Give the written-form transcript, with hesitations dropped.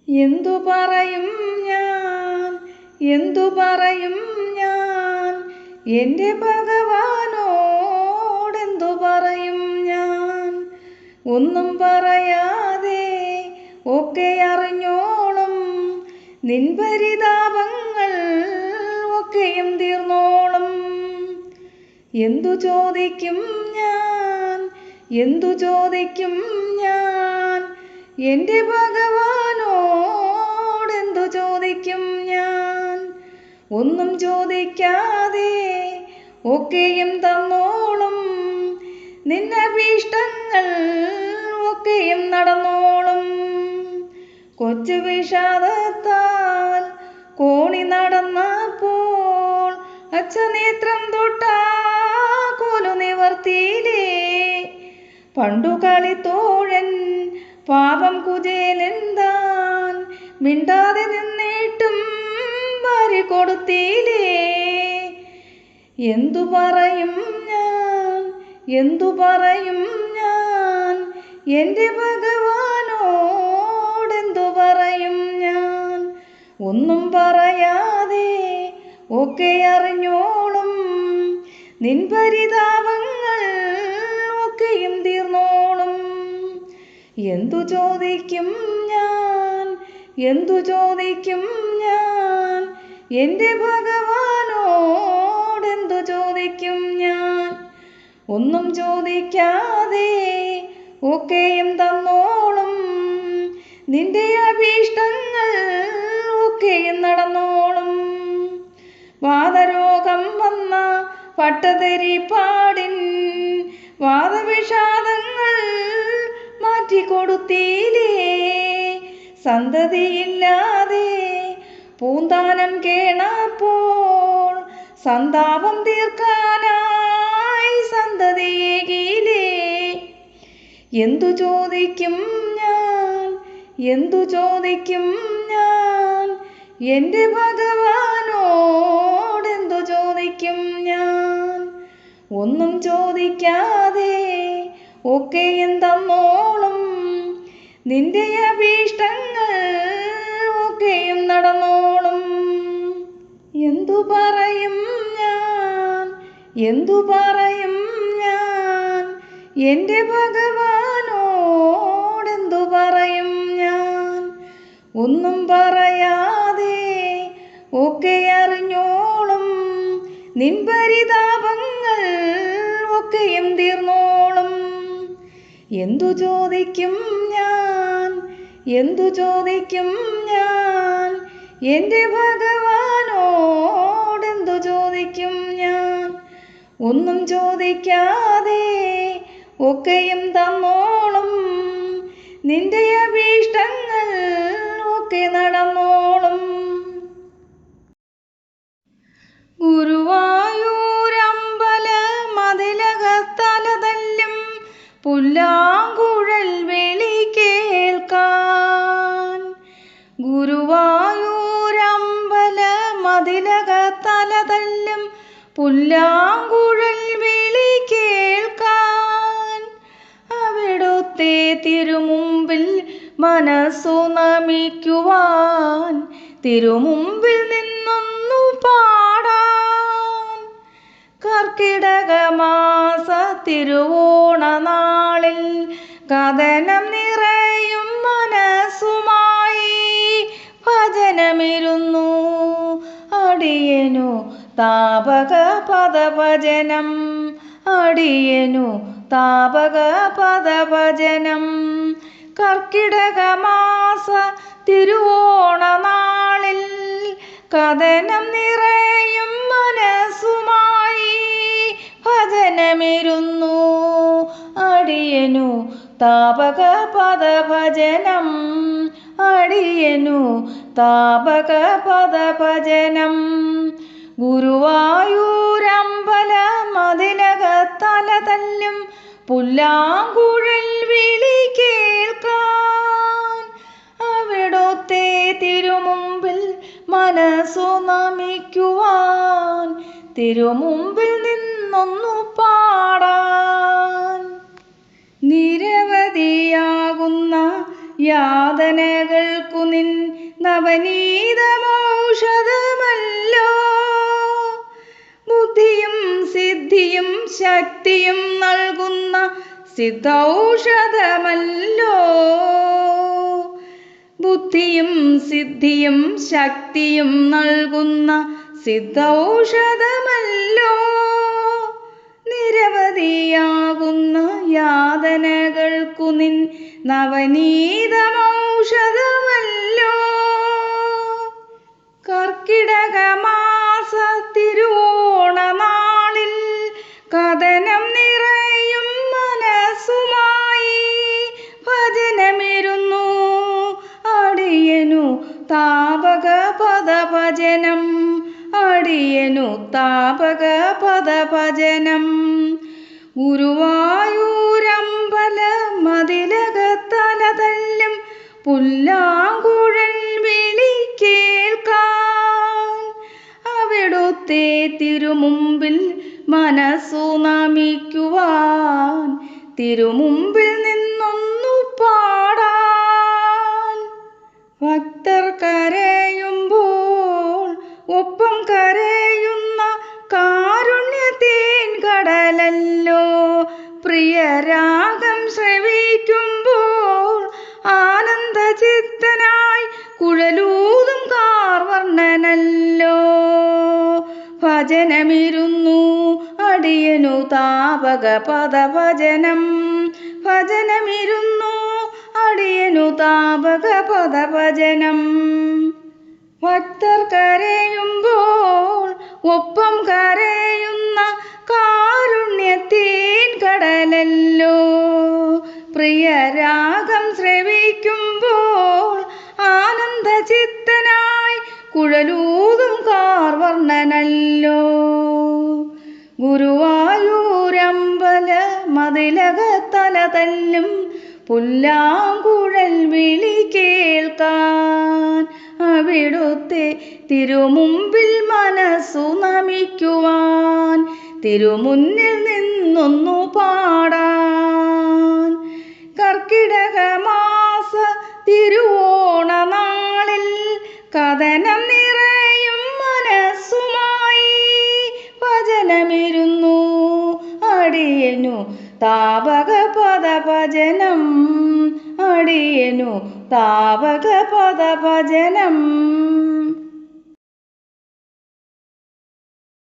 എന്തു പറയും ഞാൻ, എന്തു പറയും ഞാൻ, എൻ്റെ ഭഗവാനോടെന്തു പറയും ഞാൻ. ഒന്നും പറയാതെ ഒക്കെ അറിഞ്ഞോളും, നിൻ പരിതാപങ്ങൾ ഒക്കെയും തീർന്നോളും. എന്തു ചോദിക്കും ഞാൻ, എന്തു ചോദിക്കും ഞാൻ, എൻ്റെ ഭഗവാനോടെന്തു ചോദിക്കും ഞാൻ. ഒന്നും ചോദിക്കാതെ ഒക്കെയും തന്നോളും, നിന്നഭീഷ്ടങ്ങൾ ഒക്കെയും നടന്നോളും. കൊച്ചു വിഷാദത്താൽ കോണി നടന്നപ്പോൾ അച്ഛനേത്രം തൊട്ടാ കോലു നിവർത്തിയിലേ. പണ്ടു കളിത്തോഴൻ പാപം കുചേലൻ മിണ്ടാതെ നിന്നിട്ടും വാരി കൊടുത്തില്ലേ. എന്തു പറയും ഞാൻ, എന്തു പറയും ഞാൻ, എൻ്റെ ഭഗവാനോടെന്തു പറയും ഞാൻ. ഒന്നും പറയാതെ ഒക്കെ അറിഞ്ഞോളും, നിൻ പരിതാപങ്ങൾ ഒക്കെയും തീർന്നോളും. എന്തു ചോദിക്കും ഞാൻ, എന്തു ചോദിക്കും ഞാൻ, എൻ്റെ ഭഗവാനോടെന്തു ചോദിക്കും ഞാൻ. ഒന്നും ചോദിക്കാതെ ഒക്കെയും തന്നോളും, നിന്റെ അഭീഷ്ടങ്ങൾ ഒക്കെയും നടന്നോളും. വാതരോഗം വന്ന പട്ടതരിപ്പാടിൻ വാദവിഷാദങ്ങൾ മാറ്റിക്കൊടുത്തില്ലേ. സന്തതിയില്ലാതെ പൂന്താനം കേണപ്പോൾ സന്താപം തീർക്കാനായി സന്തതിയേകിലേ. എന്തു ചോദിക്കും ഞാൻ, എന്തു ചോദിക്കും ഞാൻ, എൻ്റെ ഭഗവാനോടെന്തു ചോദിക്കും ഞാൻ. ഒന്നും ചോദിക്കാതെ ഒക്കെയും തന്നോളും, നിന്റെ അഭീഷ്ടങ്ങൾ ഒക്കെയും നടന്നോളും. എന്തു പറയും ഞാൻ, എന്തു പറയും ഞാൻ, എൻ്റെ ഭഗവാനോടെന്തു പറയും ഞാൻ. ഒന്നും പറയാതെ ഒക്കെ അറിഞ്ഞോളും, നിൻ പരിതാപങ്ങൾ ഒക്കെയും തീർന്നോളും. എന്തു ചോദിക്കും ഞാൻ, എന്തു ചോദിക്കും ഞാൻ, എൻ്റെ ഭഗവാനോടെന്തു ചോദിക്കും ഞാൻ. ഒന്നും ചോദിക്കാതെ ഒക്കെയും തന്നോളും, നിന്റെ അഭീഷ്ടങ്ങൾ ഒക്കെ നടന്നോളും. ഗുരുവായൂരമ്പല മതിലകത്തലതല്ലും പുല്ലാങ്കുഴൽ വിളി കേൾക്കാൻ. ഗുരുവായൂരമ്പല മതിലകത്തലതല്ലും പുല്ലാങ്കുഴൽ വിളി കേൾക്കാൻ. അവിടുത്തെ തിരുമുമ്പിൽ മനസ്സു നമിക്കുവാൻ, തിരുമുമ്പിൽ നിന്നൊന്നു പാടാൻ. കർക്കിടകമാസ തിരുവോണനാളിൽ കഥനം നിറയും മനസ്സുമായി ഭജനമിരുന്നു അടിയനു താപക പദഭജനം, അടിയനു താപക പദഭജനം. കർക്കിടകമാസ തിരുവോണനാളിൽ കഥനം നിറയും മനസ്സുമായി ഭജനമിരുന്നു അടിയനു താപക പദഭജനം, അടിയനു താപക പദഭജനം. ഗുരുവായൂരമ്പല മതിലകത്തലതല്ലും പുല്ലാങ്കുഴൽ വിളി കേൾക്കാൻ. അവിടുത്തെ തിരുമുമ്പിൽ മനസ്സു നമിക്കുവാൻ, തിരുമുമ്പിൽ നിന്നൊന്നു പാടാൻ. നിരവധിയാകുന്ന യാതനകൾക്കു നിൻ നവനീതമൗഷധമല്ലോ. ബുദ്ധിയും സിദ്ധിയും ശക്തിയും നൽകുന്ന സിദ്ധൌഷധമല്ലോ. ബുദ്ധിയും സിദ്ധിയും ശക്തിയും നൽകുന്ന സിദ്ധൌഷധമല്ലോ. നിരവധിയാകുന്ന യാതനകൾക്കു നിൻ നവനീതമൗഷധമല്ലോ. കർക്കിടകമാസ തിരുവോണനാളിൽ കഥനം നിറയും മനസ്സുമായി ഭജനമിരുന്നു അടിയനു താപകപദഭജനം. അടിയനു താപകപദഭജനം. ഗുരുവായൂരമ്പല മതിലകത്തലതല്ലും പുല്ലാങ്കുഴൽ വിളി കേൾക്കാൻ അവിടുത്തെ തിരുമുമ്പിൽ മനസ്സു നമിക്കുവാൻ തിരുമുമ്പിൽ നിന്നൊന്നു പാടാൻ. ഭക്തർ കരയുമ്പോൾ ഒപ്പം കരയുന്ന കാരുണ്യത്തേൻ കടലല്ലോ. പ്രിയരാഗം ശ്രവിക്കുമ്പോൾ ആനന്ദചിത്തനായി കുഴലൂതും കാർവർണ്ണനല്ലോ. ഭജനമിരുന്നു അടിയനു താപകപദഭജനം. ഭജനമിരുന്നു അടിയനു താപകപദഭജനം. ഭക്തർ കരയുമ്പോൾ ഒപ്പം കരയുന്ന കാരുണ്യത്തേൻ കടലല്ലോ. പ്രിയരാഗം ശ്രവിക്കുമ്പോൾ ആനന്ദചിത്തനായി കുഴലൂതും കാർവർണ്ണനല്ലോ. ഗുരുവായൂരമ്പല മതിലകത്തലതല്ലും പുല്ലാങ്കുഴൽ വിളി കേൾക്കാൻ അവിടുത്തെ തിരുമുമ്പിൽ മനസ്സു നമിക്കുവാൻ തിരുമുന്നിൽ നിന്നൊന്നു പാടാൻ. കർക്കിടകമാസ തിരുവോണനാളിൽ കഥനം നിറയും മനസ്സുമായി ഭജനമിരുന്നു അടിയനു താപകപദഭജനം. അടിയനു താപകപദഭജനം.